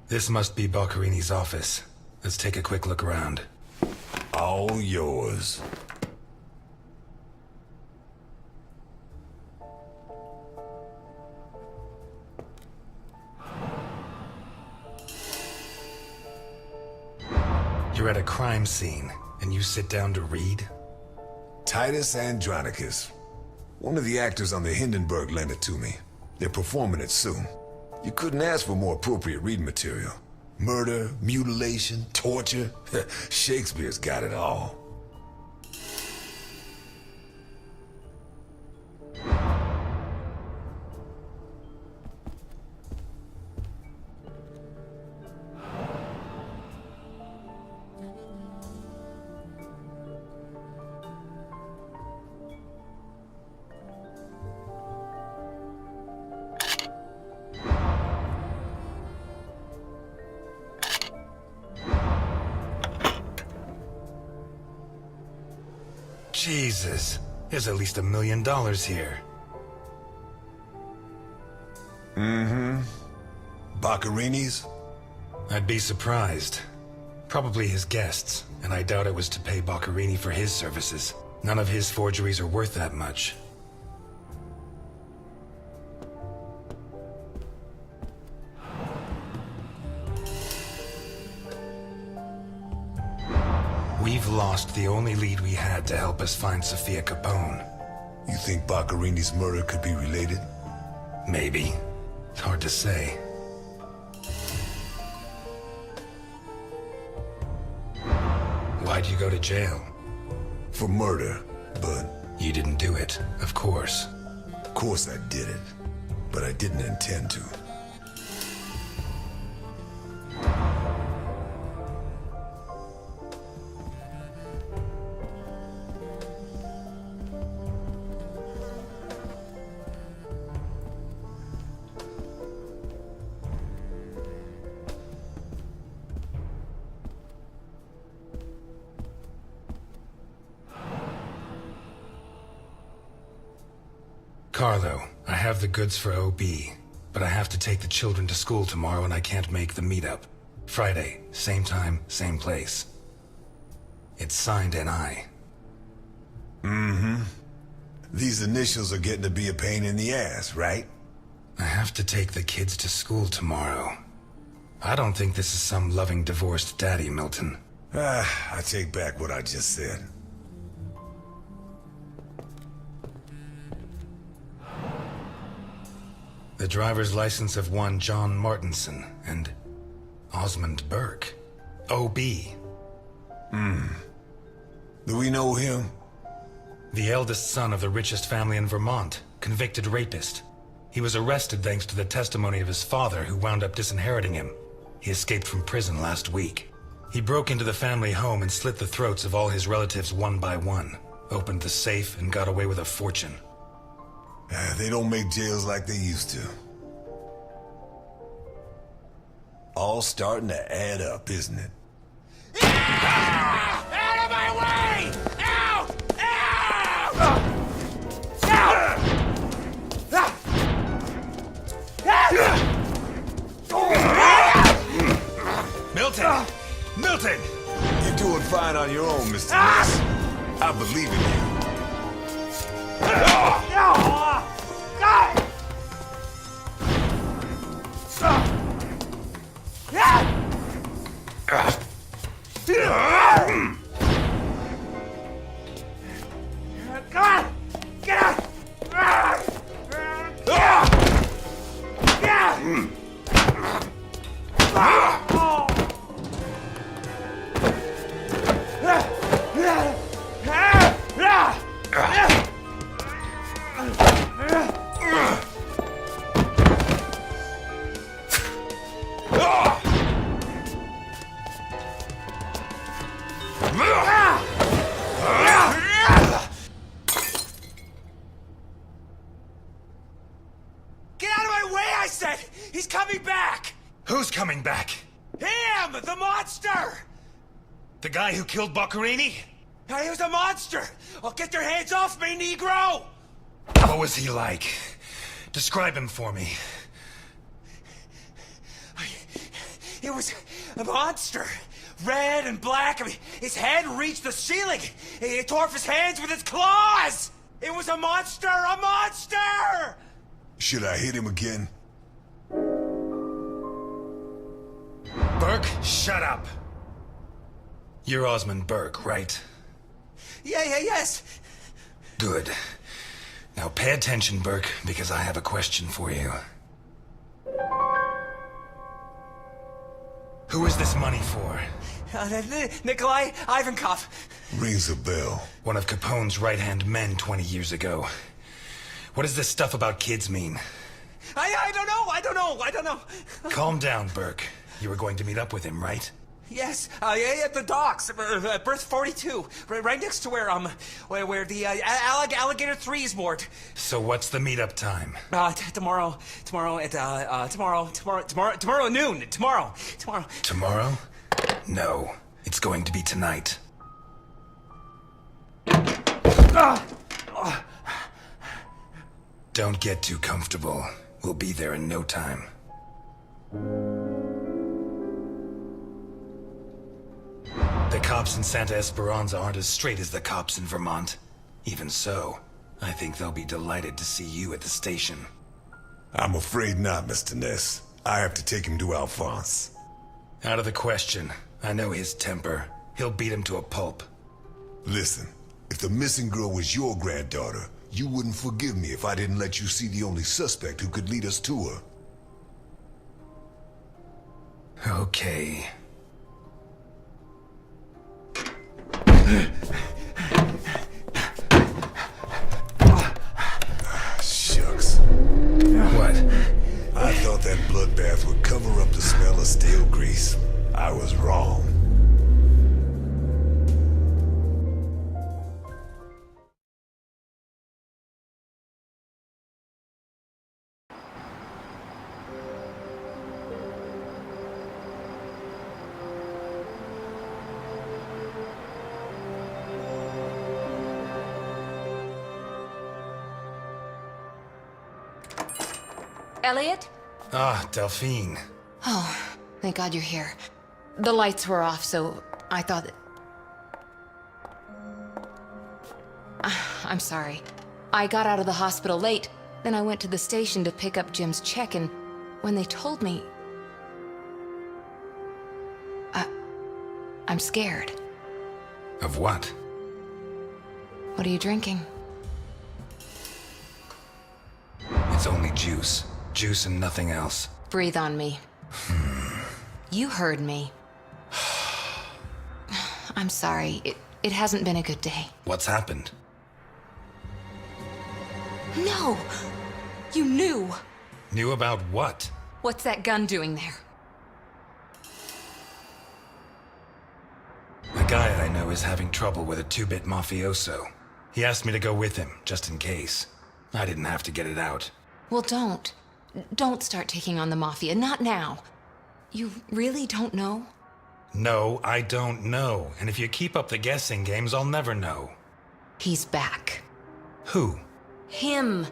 This must be Boccherini's office. Let's take a quick look around. All yours. You're at a crime scene, and you sit down to read? Titus Andronicus. One of the actors on the Hindenburg lent it to me. They're performing it soon. You couldn't ask for more appropriate reading material. Murder, mutilation, torture. Shakespeare's got it all. Jesus, there's at least $1 million here. Mm-hmm. Boccherini's? I'd be surprised. Probably his guests, and I doubt it was to pay Boccherini for his services. None of his forgeries are worth that much. We've lost the only lead we had to help us find Sophia Capone. You think Boccherini's murder could be related? Maybe. It's hard to say. Why'd you go to jail? For murder, but... You didn't do it, of course. Of course I did it, but I didn't intend to. Carlo, I have the goods for OB, but I have to take the children to school tomorrow and I can't make the meetup. Friday, same time, same place. It's signed NI. Mm-hmm. These initials are getting to be a pain in the ass, right? I have to take the kids to school tomorrow. I don't think this is some loving divorced daddy, Milton. I take back what I just said. The driver's license of one John Martinson and Osmond Burke. OB. Do we know him? The eldest son of the richest family in Vermont, convicted rapist. He was arrested thanks to the testimony of his father, who wound up disinheriting him. He escaped from prison last week. He broke into the family home and slit the throats of all his relatives one by one, opened the safe and got away with a fortune. They don't make jails like they used to. All starting to add up, isn't it? Ah! Out of my way! Ow! Ow! Milton! Milton! You're doing fine on your own, Mr. Ness. I believe in you. Get out! He's coming back! Who's coming back? Him! The monster! The guy who killed Boccherini? He was a monster! Oh, get your hands off me, Negro! What was he like? Describe him for me. It was a monster. Red and black. I mean, his head reached the ceiling. He tore off his hands with his claws. It was a monster! A monster! Should I hit him again? Burke, shut up! You're Osmond Burke, right? Yes. Good. Now pay attention, Burke, because I have a question for you. Who is this money for? Nikolai Ivankov. Rings a bell. One of Capone's right-hand men 20 years ago. What does this stuff about kids mean? I don't know. Calm down, Burke. You were going to meet up with him, right? Yes, at the docks, berth 42, right next to where the Alligator 3 is moored. So what's the meetup time? Tomorrow at noon. Tomorrow. Tomorrow? No, it's going to be tonight. Don't get too comfortable. We'll be there in no time. The cops in Santa Esperanza aren't as straight as the cops in Vermont. Even so, I think they'll be delighted to see you at the station. I'm afraid not, Mr. Ness. I have to take him to Alphonse. Out of the question. I know his temper. He'll beat him to a pulp. Listen, if the missing girl was your granddaughter, you wouldn't forgive me if I didn't let you see the only suspect who could lead us to her. Okay. Shucks. What? I thought that bloodbath would cover up the smell of stale grease. I was wrong. Eliott? Ah, Delphine. Oh, thank God you're here. The lights were off, so I thought that... I'm sorry. I got out of the hospital late, then I went to the station to pick up Jim's check, and when they told me... I'm scared. Of what? What are you drinking? It's only juice. Juice and nothing else. Breathe on me. You heard me. I'm sorry. It hasn't been a good day. What's happened? No! You knew! Knew about what? What's that gun doing there? A guy I know is having trouble with a two-bit mafioso. He asked me to go with him, just in case. I didn't have to get it out. Well, don't. Don't start taking on the Mafia. Not now. You really don't know? No, I don't know. And if you keep up the guessing games, I'll never know. He's back. Who? Him.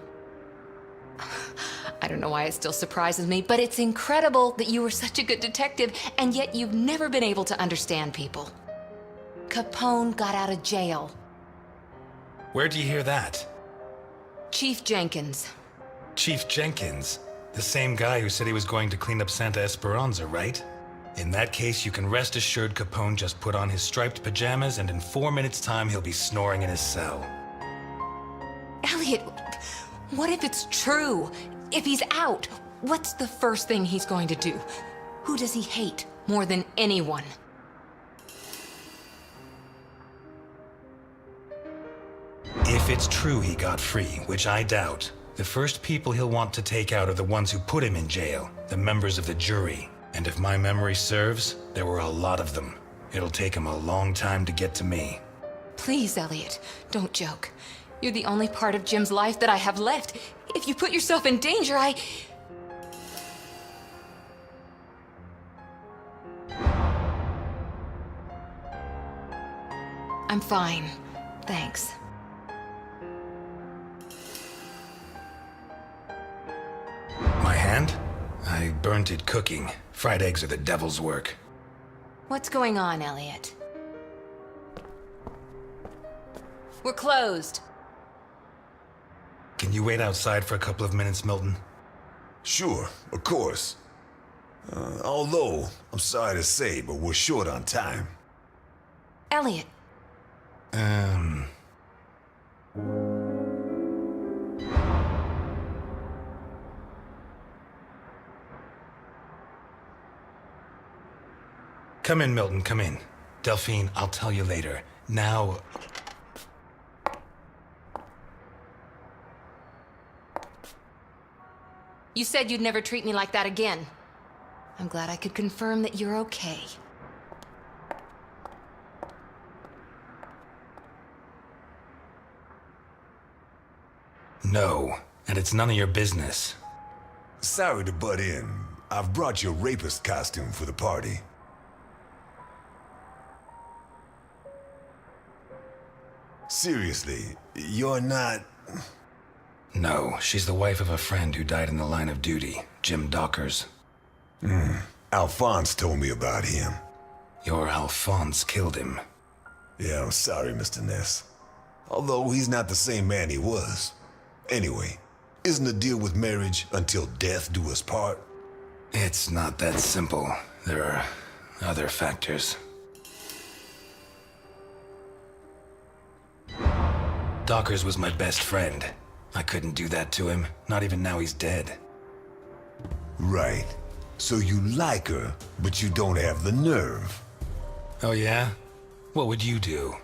I don't know why it still surprises me, but it's incredible that you were such a good detective, and yet you've never been able to understand people. Capone got out of jail. Where'd you hear that? Chief Jenkins. Chief Jenkins? The same guy who said he was going to clean up Santa Esperanza, right? In that case, you can rest assured Capone just put on his striped pajamas, and in 4 minutes' time, he'll be snoring in his cell. Eliott, what if it's true? If he's out, what's the first thing he's going to do? Who does he hate more than anyone? If it's true he got free, which I doubt, the first people he'll want to take out are the ones who put him in jail, the members of the jury. And if my memory serves, there were a lot of them. It'll take him a long time to get to me. Please, Eliott, don't joke. You're the only part of Jim's life that I have left. If you put yourself in danger, I'm fine. Thanks. My hand? I burnt it cooking. Fried eggs are the devil's work. What's going on, Eliott? We're closed. Can you wait outside for a couple of minutes, Milton? Sure, of course. Although, I'm sorry to say, but we're short on time. Eliott. Come in, Milton, come in. Delphine, I'll tell you later. Now... You said you'd never treat me like that again. I'm glad I could confirm that you're okay. No, and it's none of your business. Sorry to butt in. I've brought your rapist costume for the party. Seriously, you're not... No, she's the wife of a friend who died in the line of duty, Jim Dockers. Alphonse told me about him. Your Alphonse killed him. Yeah, I'm sorry, Mr. Ness. Although he's not the same man he was. Anyway, isn't the deal with marriage until death do us part? It's not that simple. There are other factors. Dockers was my best friend. I couldn't do that to him, not even now he's dead. Right. So you like her, but you don't have the nerve. Oh yeah? What would you do?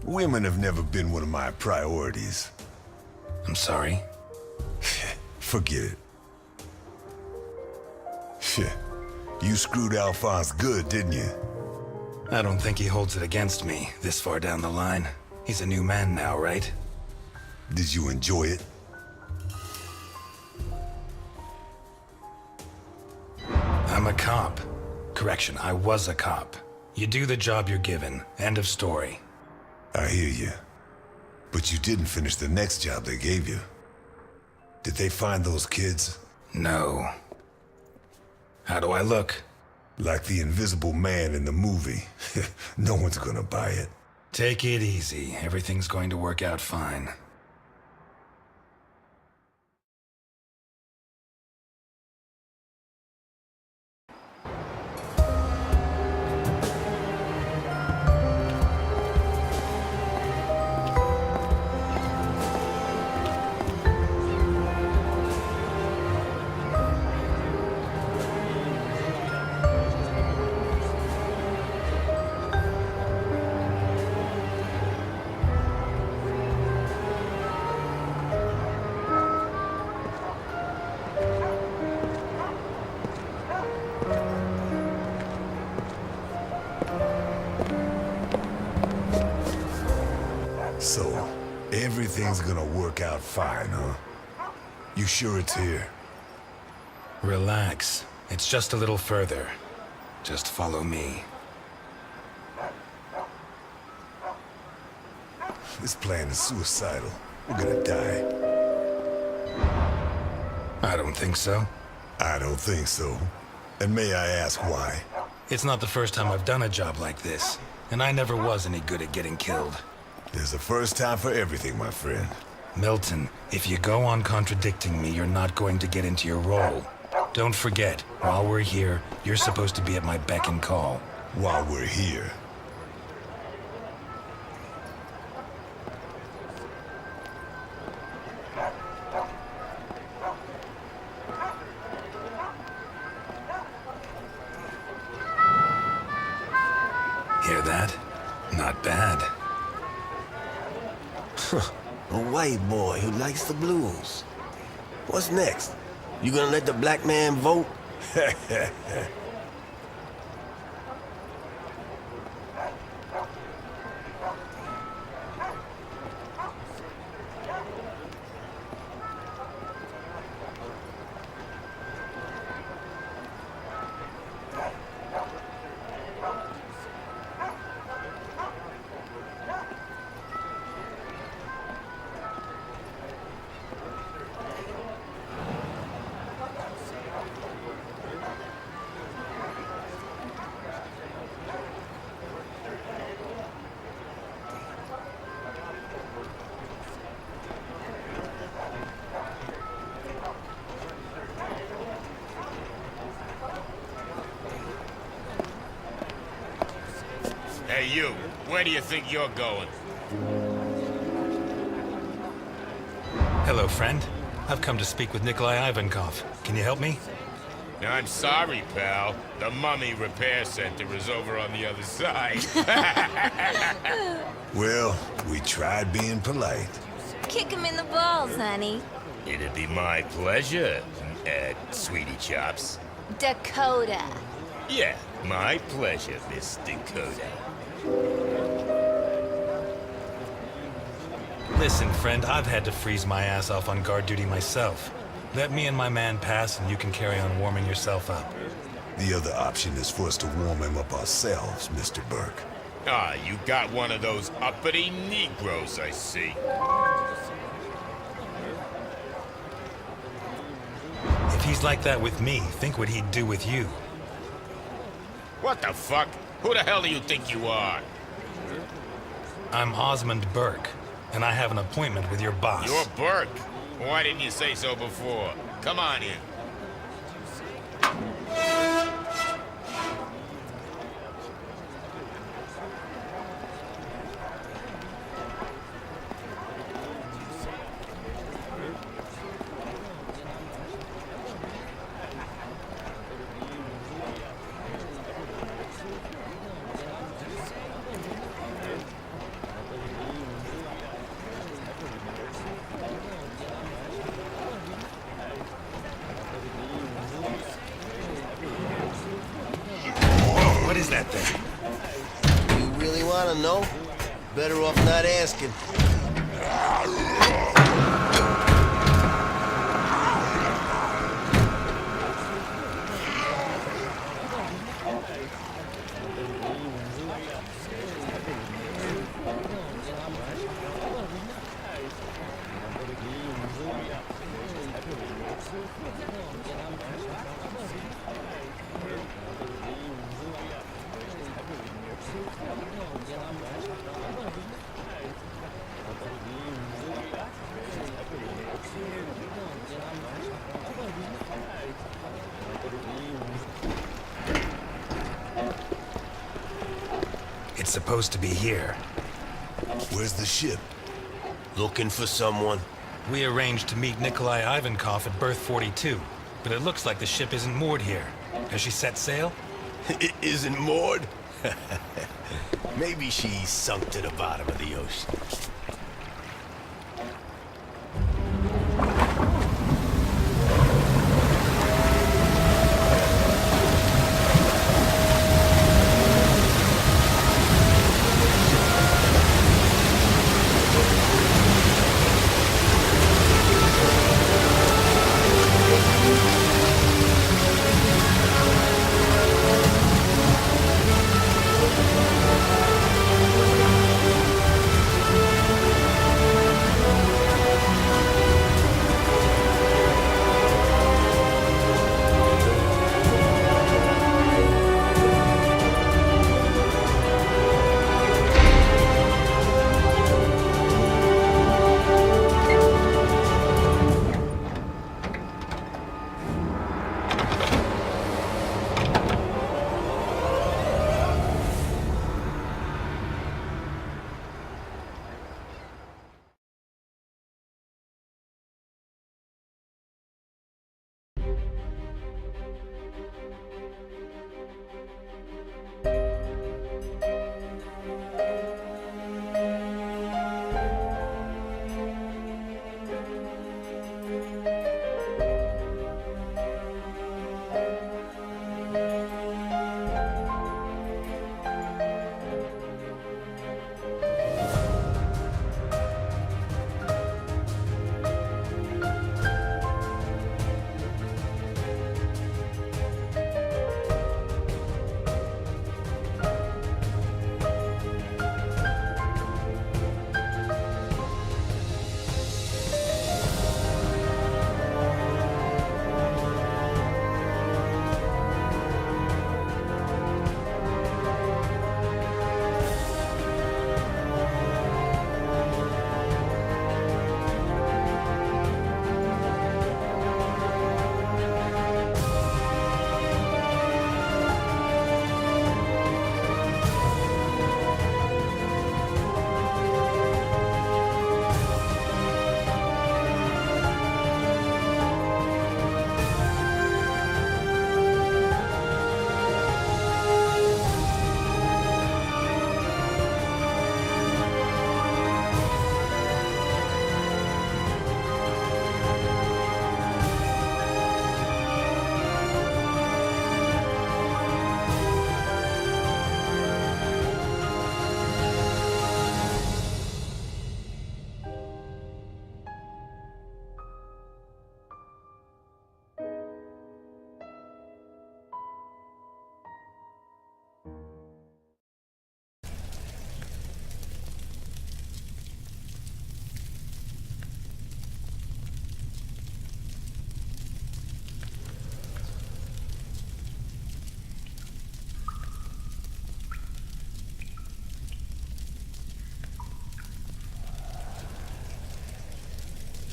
Women have never been one of my priorities. I'm sorry? Forget it. Shit. You screwed Alphonse good, didn't you? I don't think he holds it against me, this far down the line. He's a new man now, right? Did you enjoy it? I'm a cop. Correction, I was a cop. You do the job you're given. End of story. I hear you. But you didn't finish the next job they gave you. Did they find those kids? No. How do I look? Like the invisible man in the movie. No one's gonna buy it. Take it easy. Everything's going to work out fine. So, everything's gonna work out fine, huh? You sure it's here? Relax. It's just a little further. Just follow me. This plan is suicidal. We're gonna die. I don't think so. I don't think so. And may I ask why? It's not the first time I've done a job like this, and I never was any good at getting killed. There's a first time for everything, my friend. Milton, if you go on contradicting me, you're not going to get into your role. Don't forget, while we're here, you're supposed to be at my beck and call. While we're here. Hear that? Not bad. A white boy who likes the blues. What's next? You gonna let the black man vote? Hey, you. Where do you think you're going? Hello, friend. I've come to speak with Nikolai Ivankov. Can you help me? I'm sorry, pal. The Mummy Repair Center is over on the other side. Well, we tried being polite. Kick him in the balls, honey. It'd be my pleasure, Sweetie Chops. Dakota. Yeah, my pleasure, Miss Dakota. Listen, friend, I've had to freeze my ass off on guard duty myself. Let me and my man pass and you can carry on warming yourself up. The other option is for us to warm him up ourselves, Mr. Burke. Ah, you got one of those uppity Negroes, I see. If he's like that with me, think what he'd do with you. What the fuck? Who the hell do you think you are? I'm Osmond Burke, and I have an appointment with your boss. You're Burke. Why didn't you say so before? Come on in. What is that thing? You really want to know? Better off not asking. It's supposed to be here. Where's the ship? Looking for someone. We arranged to meet Nikolai Ivankov at berth 42, but it looks like the ship isn't moored here. Has she set sail? It isn't moored? Maybe she's sunk to the bottom of the ocean.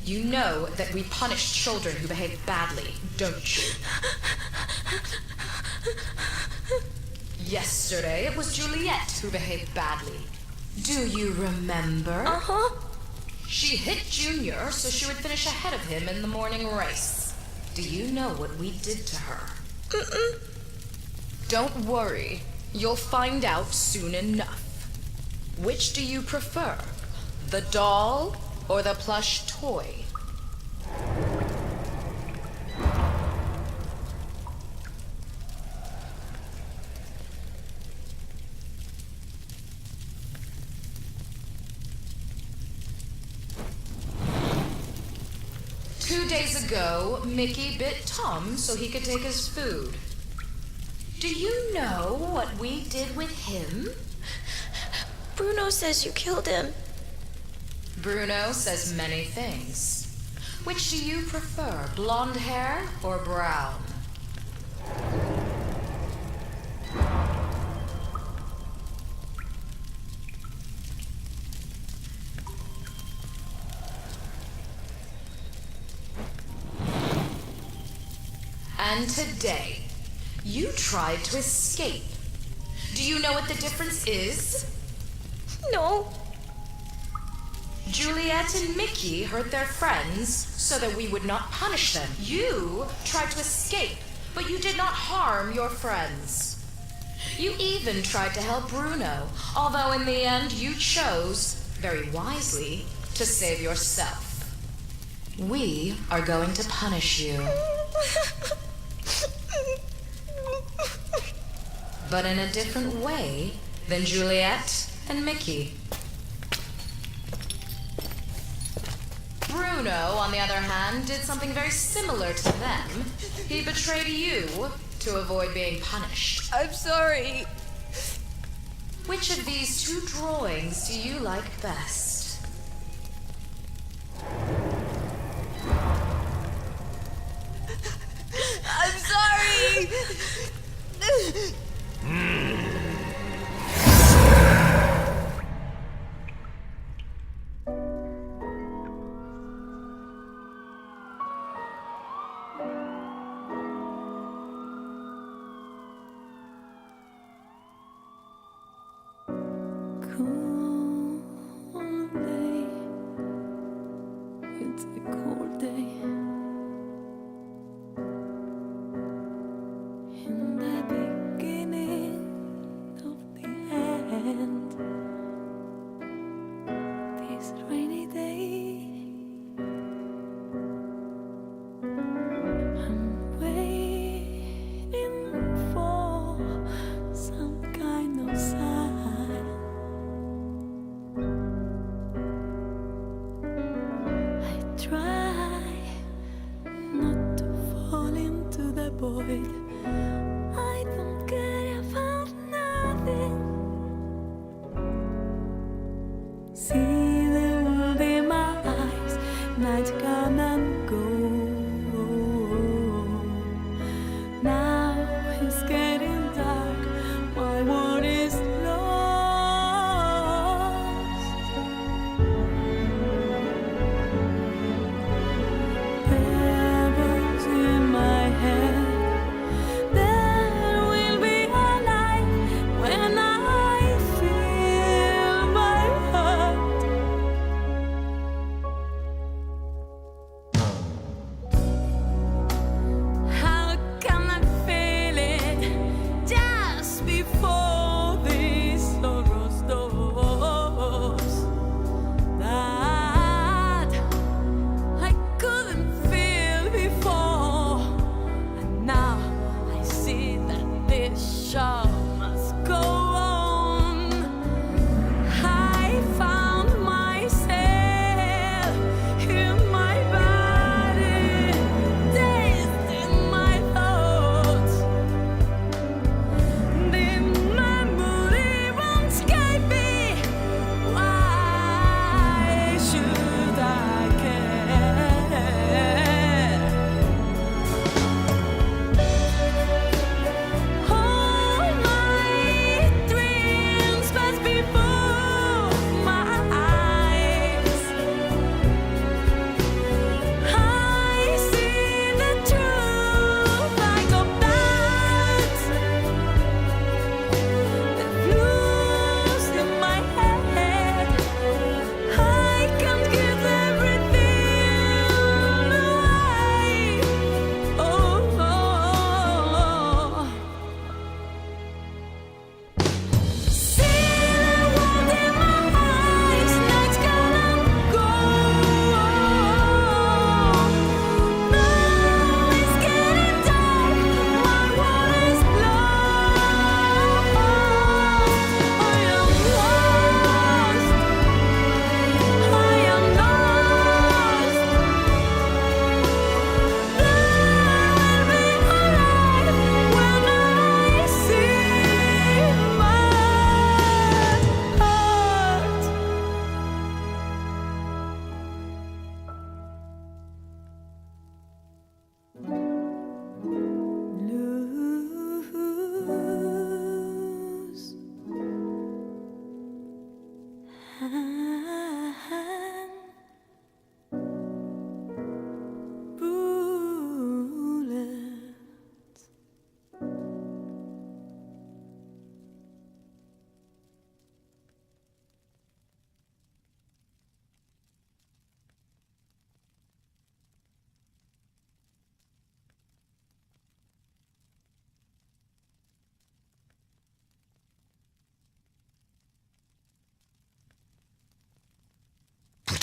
You know that we punish children who behave badly, don't you? Yesterday, it was Juliet who behaved badly. Do you remember? Uh-huh. She hit Junior so she would finish ahead of him in the morning race. Do you know what we did to her? Mm-mm. Don't worry. You'll find out soon enough. Which do you prefer? The doll or the plush toy? 2 days ago, Mickey bit Tom so he could take his food. Do you know what we did with him? Bruno says you killed him. Bruno says many things. Which do you prefer, blonde hair or brown? And today, you tried to escape. Do you know what the difference is? No. Juliet and Mickey hurt their friends so that we would not punish them. You tried to escape, but you did not harm your friends. You even tried to help Bruno, although in the end you chose, very wisely, to save yourself. We are going to punish you. But in a different way than Juliet and Mickey. Bruno, on the other hand, did something very similar to them. He betrayed you to avoid being punished. I'm sorry. Which of these two drawings do you like best? I'm sorry.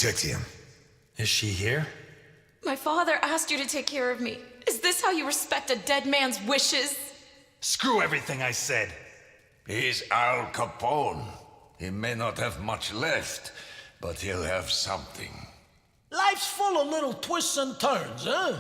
protect him. Is she here? My father asked you to take care of me. Is this how you respect a dead man's wishes? Screw everything I said. He's Al Capone. He may not have much left, but he'll have something. Life's full of little twists and turns, huh?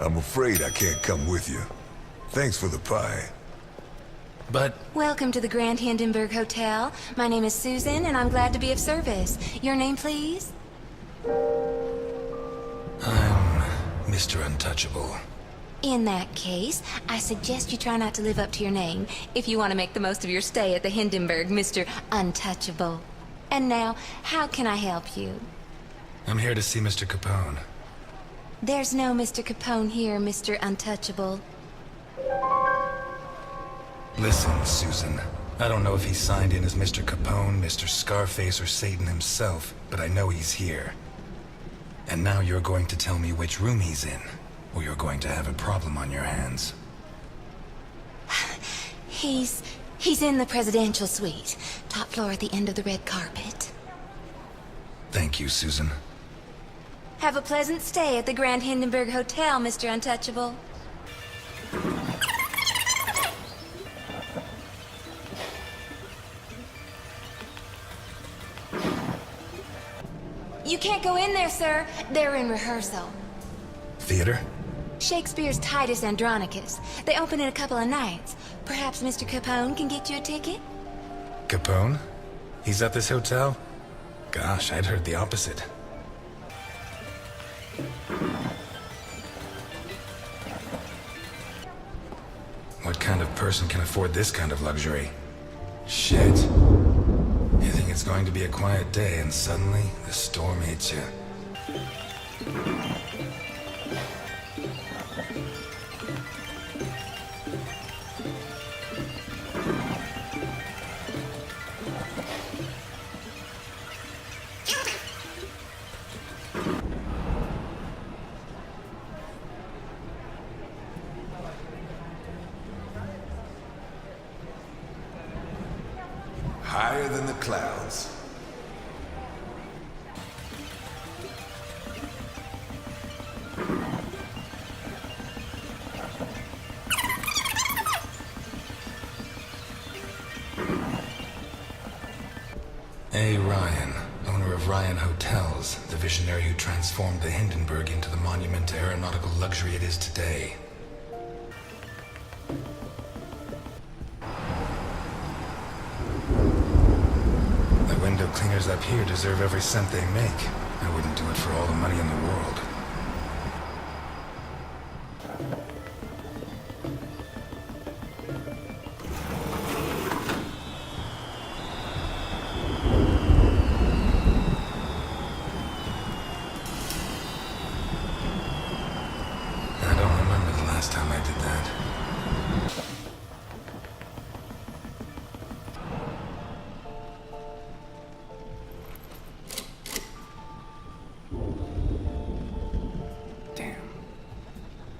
I'm afraid I can't come with you. Thanks for the pie. But Welcome to the Grand Hindenburg Hotel. My name is Susan, and I'm glad to be of service. Your name, please? I'm Mr. Untouchable. In that case, I suggest you try not to live up to your name if you want to make the most of your stay at the Hindenburg, Mr. Untouchable. And now, how can I help you? I'm here to see Mr. Capone. There's no Mr. Capone here, Mr. Untouchable. Listen, Susan. I don't know if he's signed in as Mr. Capone, Mr. Scarface, or Satan himself, but I know he's here. And now you're going to tell me which room he's in, or you're going to have a problem on your hands. He's in the presidential suite. Top floor at the end of the red carpet. Thank you, Susan. Have a pleasant stay at the Grand Hindenburg Hotel, Mr. Untouchable. You can't go in there, sir. They're in rehearsal. Theater? Shakespeare's Titus Andronicus. They open in a couple of nights. Perhaps Mr. Capone can get you a ticket? Capone? He's at this hotel? Gosh, I'd heard the opposite. What kind of person can afford this kind of luxury? Shit. You think it's going to be a quiet day, and suddenly, the storm hits you. higher than the clouds. A. Ryan, owner of Ryan Hotels, the visionary who transformed the Hindenburg into the monument to aeronautical luxury it is today. The window cleaners up here deserve every cent they make. I wouldn't do it for all the money in the world.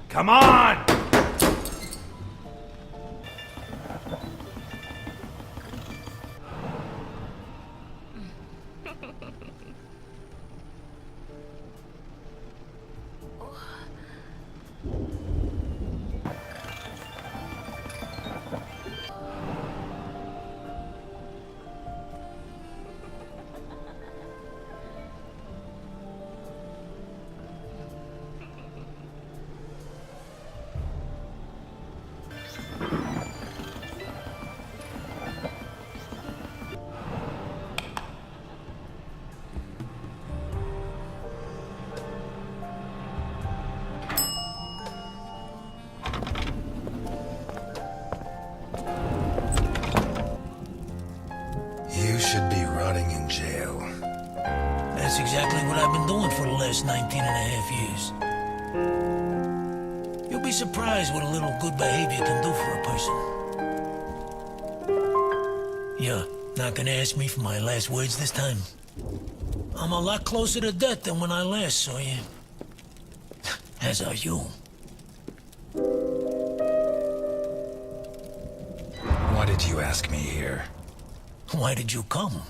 Come on! Should be rotting in jail. That's exactly what I've been doing for the last 19 and a half years. You'll be surprised what a little good behavior can do for a person. You're not gonna ask me for my last words this time? I'm a lot closer to death than when I last saw you. As are you. Why did you ask me here? Why did you come?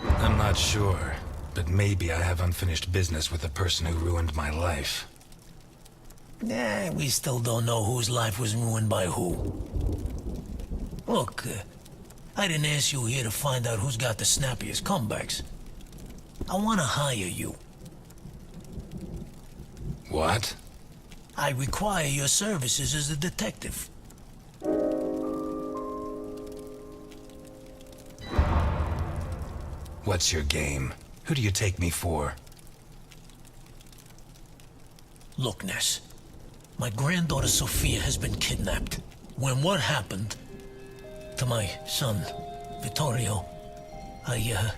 I'm not sure, but maybe I have unfinished business with the person who ruined my life. Nah, we still don't know whose life was ruined by who. Look, I didn't ask you here to find out who's got the snappiest comebacks. I want to hire you. What? I require your services as a detective. What's your game? Who do you take me for? Look, Ness. My granddaughter Sophia has been kidnapped. When what happened to my son, Vittorio, I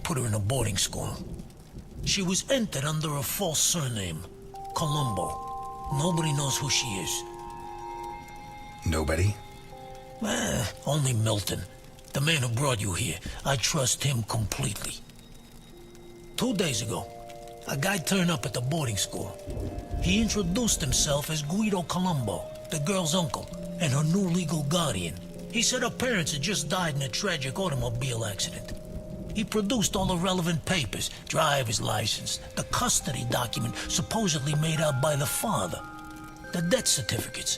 put her in a boarding school. She was entered under a false surname, Colombo. Nobody knows who she is. Nobody? Only Milton, the man who brought you here. I trust him completely. 2 days ago, a guy turned up at the boarding school. He introduced himself as Guido Colombo, the girl's uncle, and her new legal guardian. He said her parents had just died in a tragic automobile accident. He produced all the relevant papers, driver's license, the custody document supposedly made out by the father, the death certificates.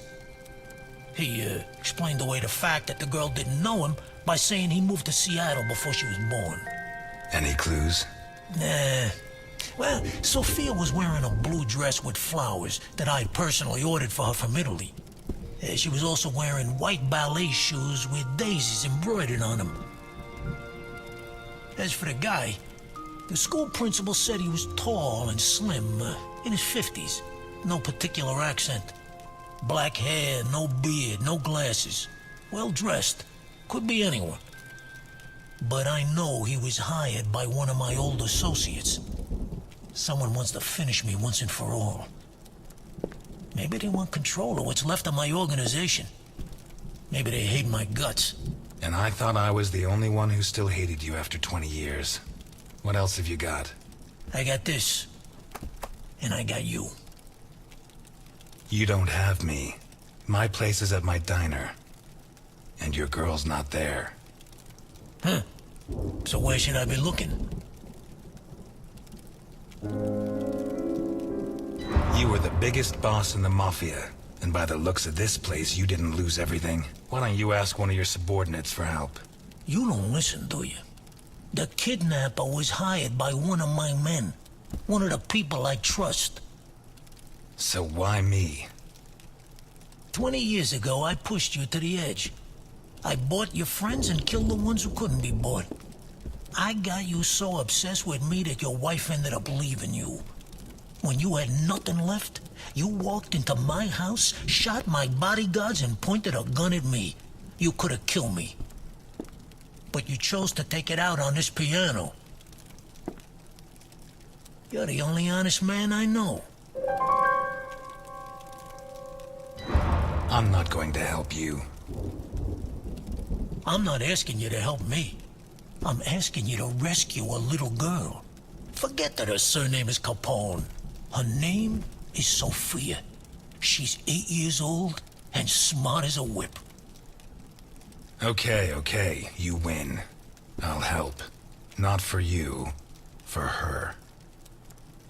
He explained away the fact that the girl didn't know him by saying he moved to Seattle before she was born. Any clues? Nah. Well, Sophia was wearing a blue dress with flowers that I personally ordered for her from Italy. She was also wearing white ballet shoes with daisies embroidered on them. As for the guy, the school principal said he was tall and slim, in his 50s. No particular accent. Black hair, no beard, no glasses. Well dressed. Could be anyone. But I know he was hired by one of my old associates. Someone wants to finish me once and for all. Maybe they want control of what's left of my organization. Maybe they hate my guts. And I thought I was the only one who still hated you after 20 years. What else have you got? I got this. And I got you. You don't have me. My place is at my diner. And your girl's not there. Huh. So where should I be looking? You were the biggest boss in the Mafia. And by the looks of this place, you didn't lose everything. Why don't you ask one of your subordinates for help? You don't listen, do you? The kidnapper was hired by one of my men. One of the people I trust. So why me? 20 years ago, I pushed you to the edge. I bought your friends and killed the ones who couldn't be bought. I got you so obsessed with me that your wife ended up leaving you. When you had nothing left, you walked into my house, shot my bodyguards, and pointed a gun at me. You could have killed me. But you chose to take it out on this piano. You're the only honest man I know. I'm not going to help you. I'm not asking you to help me. I'm asking you to rescue a little girl. Forget that her surname is Capone. Her name is Sophia. She's 8 years old and smart as a whip. Okay, you win. I'll help. Not for you, for her.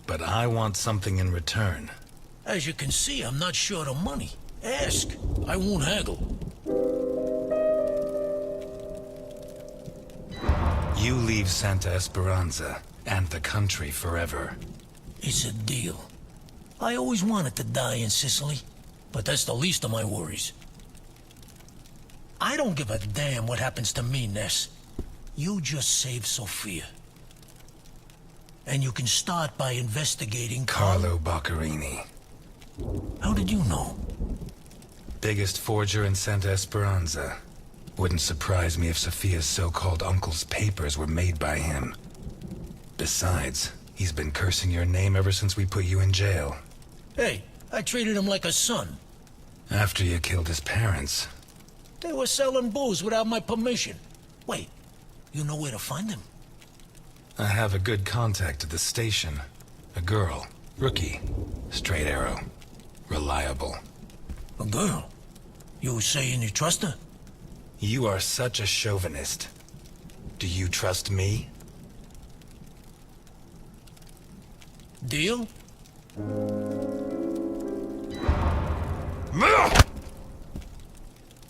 But I want something in return. As you can see, I'm not short of money. Ask. I won't haggle. You leave Santa Esperanza and the country forever. It's a deal. I always wanted to die in Sicily, but that's the least of my worries. I don't give a damn what happens to me, Ness. You just save Sophia. And you can start by investigating Carlo Boccherini. How did you know? Biggest forger in Santa Esperanza. Wouldn't surprise me if Sophia's so-called uncle's papers were made by him. Besides, he's been cursing your name ever since we put you in jail. Hey, I treated him like a son. After you killed his parents. They were selling booze without my permission. Wait, you know where to find them? I have a good contact at the station. A girl. Rookie. Straight arrow. Reliable. A girl? You saying you trust her? You are such a chauvinist. Do you trust me? Deal?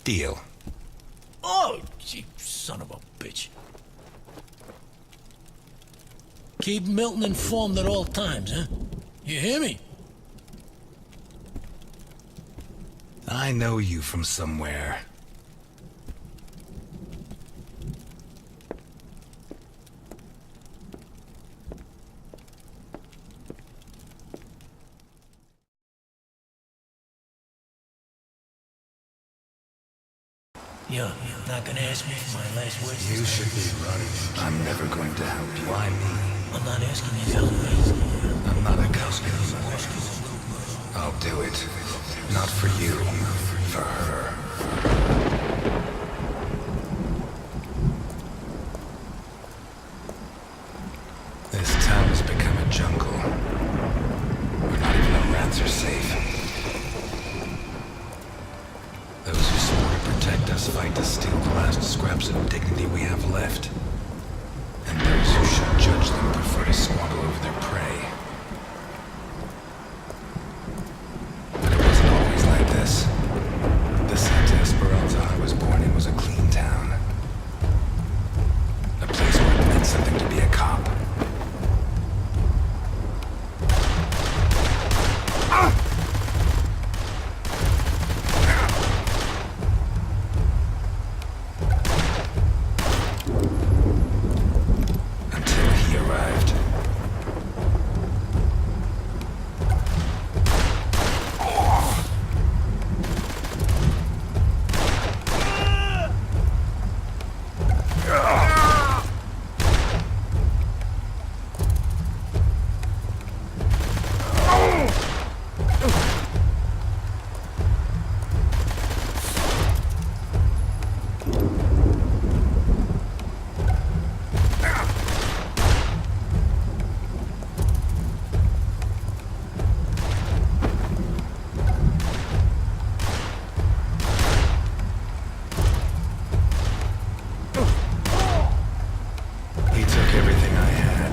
Deal. Oh, you son of a bitch. Keep Milton informed at all times, huh? You hear me? I know you from somewhere. You're not gonna ask me for my last words? You should be running. I'm never going to help you. Why me? I'm not asking you to help me. I'm not a cowboy. I'll do it. Not for you. For her. This town has become a jungle. Where not even the rats are safe. Those who swore to protect us fight to steal the last scraps of dignity we have left. And those who should judge them prefer to squabble over their prey. But it wasn't always like this. The Santa Esperanza everything I had,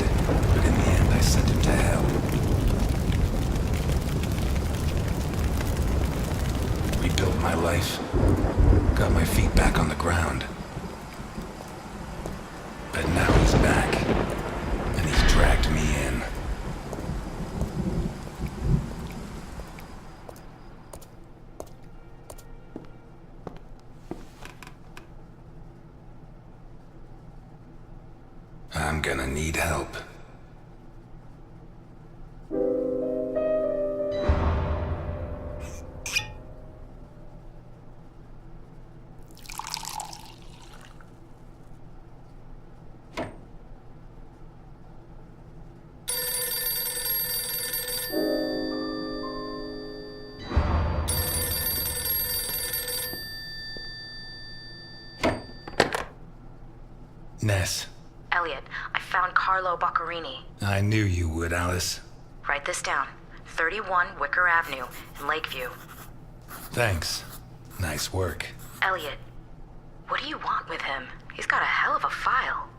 but in the end I sent him to hell. Rebuilt my life, got my feet back on the ground. But now he's back, and he's dragged me in. I'm gonna need help. Ness. Eliott, I found Carlo Boccherini. I knew you would, Alice. Write this down. 31 Wicker Avenue in Lakeview. Thanks. Nice work. Eliott, what do you want with him? He's got a hell of a file.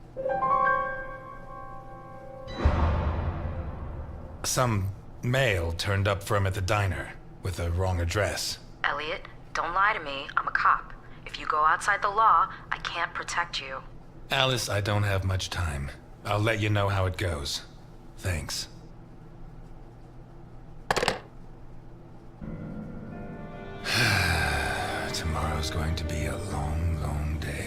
Some mail turned up for him at the diner with the wrong address. Eliott, don't lie to me. I'm a cop. If you go outside the law, I can't protect you. Alice, I don't have much time. I'll let you know how it goes. Thanks. Tomorrow's going to be a long, long day.